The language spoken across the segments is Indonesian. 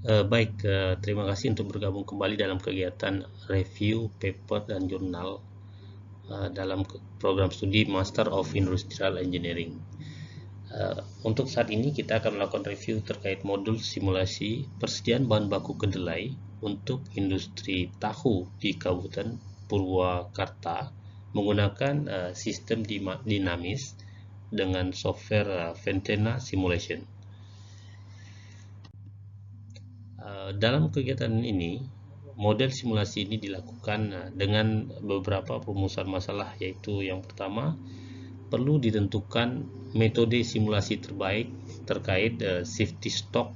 Terima kasih untuk bergabung kembali dalam kegiatan review paper dan jurnal dalam program studi Master of Industrial Engineering. Untuk saat ini kita akan melakukan review terkait modul simulasi persediaan bahan baku kedelai untuk industri tahu di Kabupaten Purwakarta menggunakan sistem dinamis dengan software Ventana Simulation. Dalam kegiatan ini, model simulasi ini dilakukan dengan beberapa perumusan masalah, yaitu yang pertama, perlu ditentukan metode simulasi terbaik terkait safety stock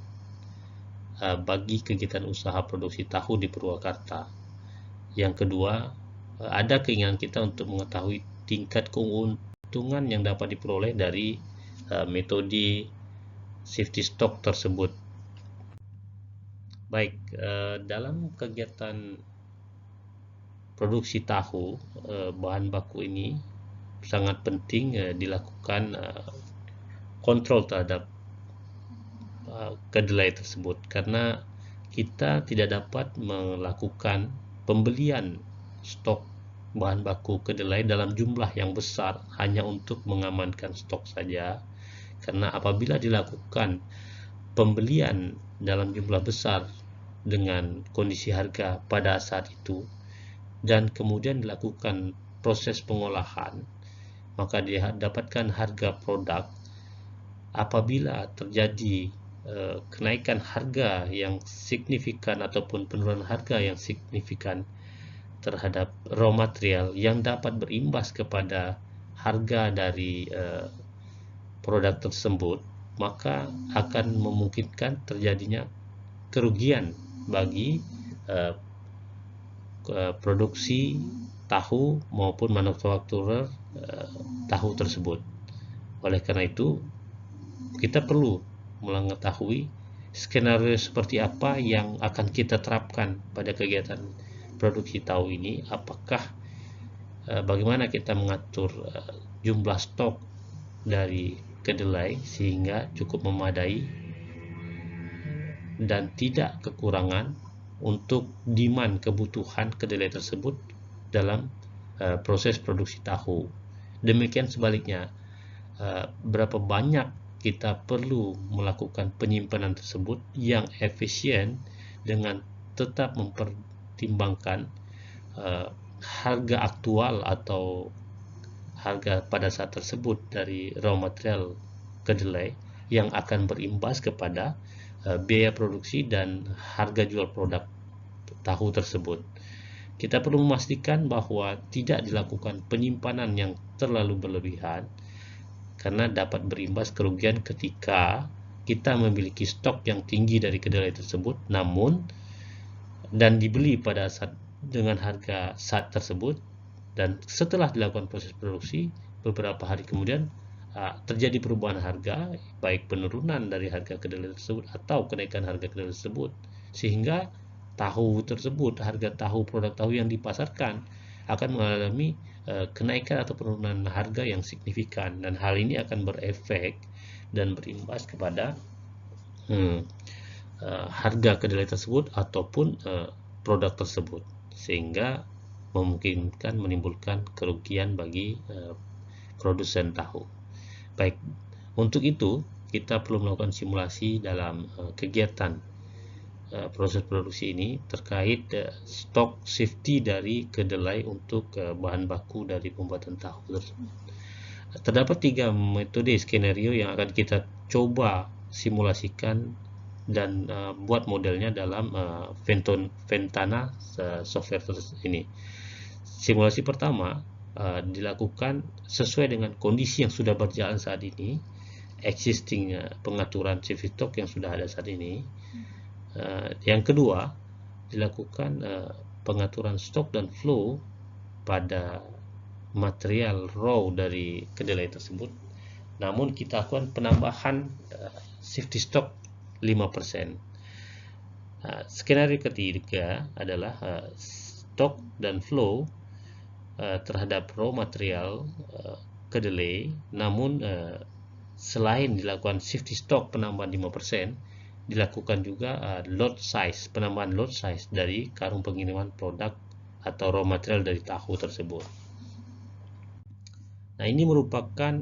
bagi kegiatan usaha produksi tahu di Purwakarta. Yang kedua, ada keinginan kita untuk mengetahui tingkat keuntungan yang dapat diperoleh dari metode safety stock tersebut. Dalam kegiatan produksi tahu, bahan baku ini sangat penting dilakukan kontrol terhadap kedelai tersebut, karena kita tidak dapat melakukan pembelian stok bahan baku kedelai dalam jumlah yang besar hanya untuk mengamankan stok saja, karena apabila dilakukan pembelian dalam jumlah besar dengan kondisi harga pada saat itu dan kemudian dilakukan proses pengolahan, maka didapatkan harga produk. Apabila terjadi kenaikan harga yang signifikan ataupun penurunan harga yang signifikan terhadap raw material yang dapat berimbas kepada harga dari produk tersebut, maka akan memungkinkan terjadinya kerugian bagi produksi tahu maupun manufakturer tahu tersebut. Oleh karena itu, kita perlu mengetahui skenario seperti apa yang akan kita terapkan pada kegiatan produksi tahu ini. Apakah bagaimana kita mengatur jumlah stok dari kedelai sehingga cukup memadai dan tidak kekurangan untuk demand kebutuhan kedelai tersebut dalam proses produksi tahu. Demikian sebaliknya, berapa banyak kita perlu melakukan penyimpanan tersebut yang efisien dengan tetap mempertimbangkan harga aktual atau harga pada saat tersebut dari raw material kedelai yang akan berimbas kepada biaya produksi dan harga jual produk tahu tersebut. Kita perlu memastikan bahwa tidak dilakukan penyimpanan yang terlalu berlebihan, karena dapat berimbas kerugian ketika kita memiliki stok yang tinggi dari kedelai tersebut, namun dan dibeli pada saat dengan harga saat tersebut, dan setelah dilakukan proses produksi beberapa hari kemudian terjadi perubahan harga, baik penurunan dari harga kedelai tersebut atau kenaikan harga kedelai tersebut, sehingga tahu tersebut, harga tahu, produk tahu yang dipasarkan akan mengalami kenaikan atau penurunan harga yang signifikan, dan hal ini akan berefek dan berimbas kepada harga kedelai tersebut ataupun produk tersebut, sehingga memungkinkan menimbulkan kerugian bagi produsen tahu. Baik, untuk itu kita perlu melakukan simulasi dalam kegiatan proses produksi ini terkait stok safety dari kedelai untuk bahan baku dari pembuatan tahu tersebut. Terdapat 3 metode skenario yang akan kita coba simulasikan dan buat modelnya dalam Ventana software ini. Simulasi pertama dilakukan sesuai dengan kondisi yang sudah berjalan saat ini, existing pengaturan safety stock yang sudah ada saat ini. Yang kedua, dilakukan pengaturan stok dan flow pada material raw dari kedelai tersebut, namun kita lakukan penambahan safety stock 5%. Skenario ketiga adalah stok dan flow terhadap raw material kedelai, namun selain dilakukan safety stock penambahan 5%, dilakukan juga load size, penambahan load size dari karung pengiriman produk atau raw material dari tahu tersebut. Nah, ini merupakan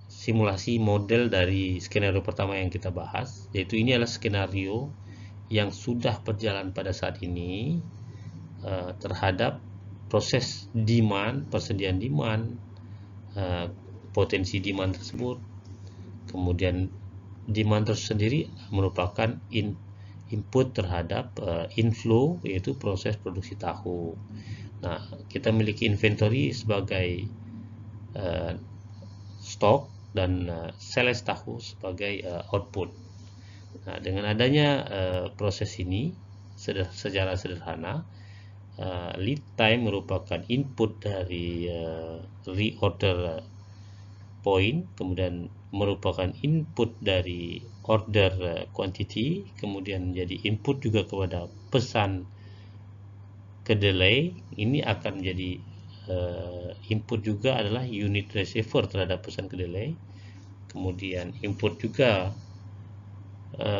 simulasi model dari skenario pertama yang kita bahas, yaitu ini adalah skenario yang sudah berjalan pada saat ini terhadap proses demand, persediaan demand, potensi demand tersebut, kemudian demand tersendiri merupakan input terhadap inflow, yaitu proses produksi tahu. Nah, kita memiliki inventory sebagai stok dan sales tahu sebagai output. Nah, dengan adanya proses ini secara sederhana, lead time merupakan input dari reorder point, kemudian merupakan input dari order quantity, kemudian menjadi input juga kepada pesan kedelai. Ini akan menjadi input juga adalah unit receiver terhadap pesan kedelai, kemudian input juga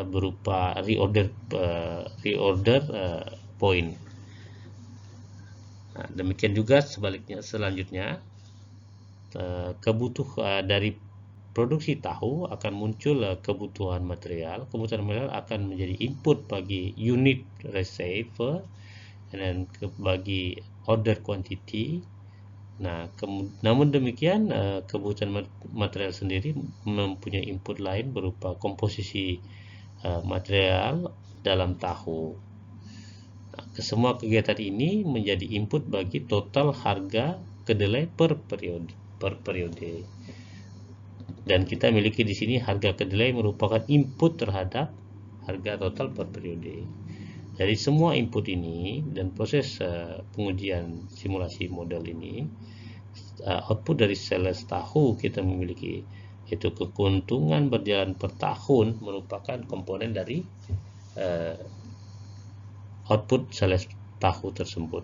berupa reorder point. Nah, demikian juga selanjutnya dari produksi tahu akan muncul kebutuhan material. Kebutuhan material akan menjadi input bagi unit receiver dan bagi order quantity. Nah, namun demikian kebutuhan material sendiri mempunyai input lain berupa komposisi material dalam tahu. Nah, kesemua kegiatan ini menjadi input bagi total harga kedelai per periode. Dan kita miliki di sini harga kedelai merupakan input terhadap harga total per periode. Dari semua input ini dan proses pengujian simulasi model ini, output dari sales tahu kita memiliki, yaitu keuntungan berjalan per tahun merupakan komponen dari output sales tahu tersebut.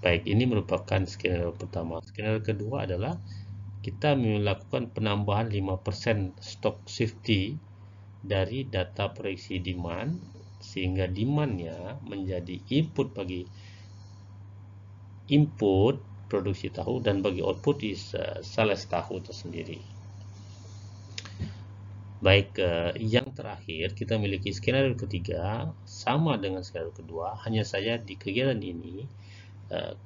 Baik, ini merupakan skenario pertama. Skenario kedua adalah kita melakukan penambahan 5% stock safety dari data proyeksi demand, sehingga demandnya menjadi input bagi input produksi tahu dan bagi output di sales tahu tersendiri. Baik, yang terakhir kita memiliki skenario ketiga sama dengan skenario kedua, hanya saja di kegiatan ini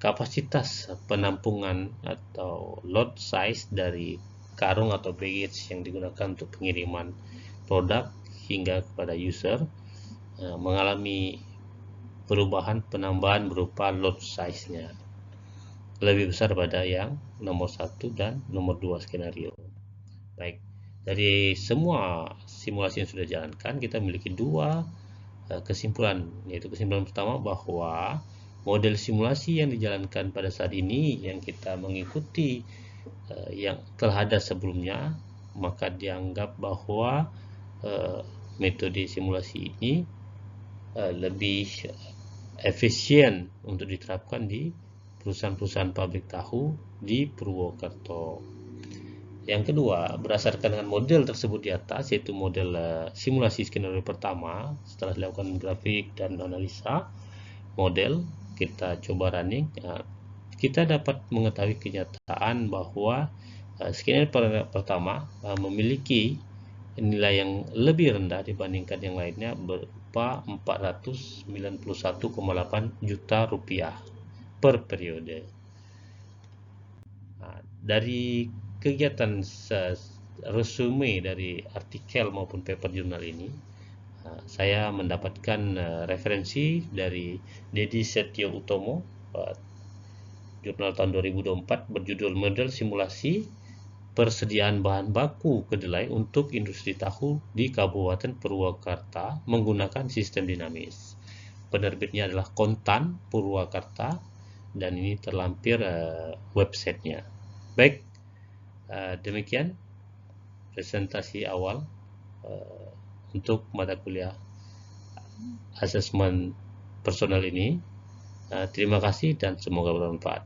kapasitas penampungan atau load size dari karung atau baggage yang digunakan untuk pengiriman produk hingga kepada user mengalami perubahan penambahan berupa load size-nya lebih besar pada yang nomor 1 dan nomor 2 skenario. Baik, dari semua simulasi yang sudah jalankan, kita memiliki dua kesimpulan, yaitu kesimpulan pertama bahwa model simulasi yang dijalankan pada saat ini yang kita mengikuti yang telah ada sebelumnya, maka dianggap bahwa metode simulasi ini lebih efisien untuk diterapkan di perusahaan-perusahaan pabrik tahu di Purwokerto. Yang kedua, berdasarkan dengan model tersebut di atas, yaitu model simulasi skenario pertama, setelah dilakukan grafik dan analisa model, kita coba running, kita dapat mengetahui kenyataan bahwa skenario pertama memiliki nilai yang lebih rendah dibandingkan yang lainnya berupa 491,8 juta rupiah per periode. Nah, dari kegiatan resume dari artikel maupun paper jurnal ini, saya mendapatkan referensi dari Dedi Setio Utomo, jurnal tahun 2024 berjudul Model Simulasi Persediaan Bahan Baku Kedelai untuk Industri Tahu di Kabupaten Purwakarta menggunakan sistem dinamis. Penerbitnya adalah Kontan Purwakarta dan ini terlampir websitenya. Baik, demikian presentasi awal untuk mata kuliah asesmen personal ini. Terima kasih dan semoga bermanfaat.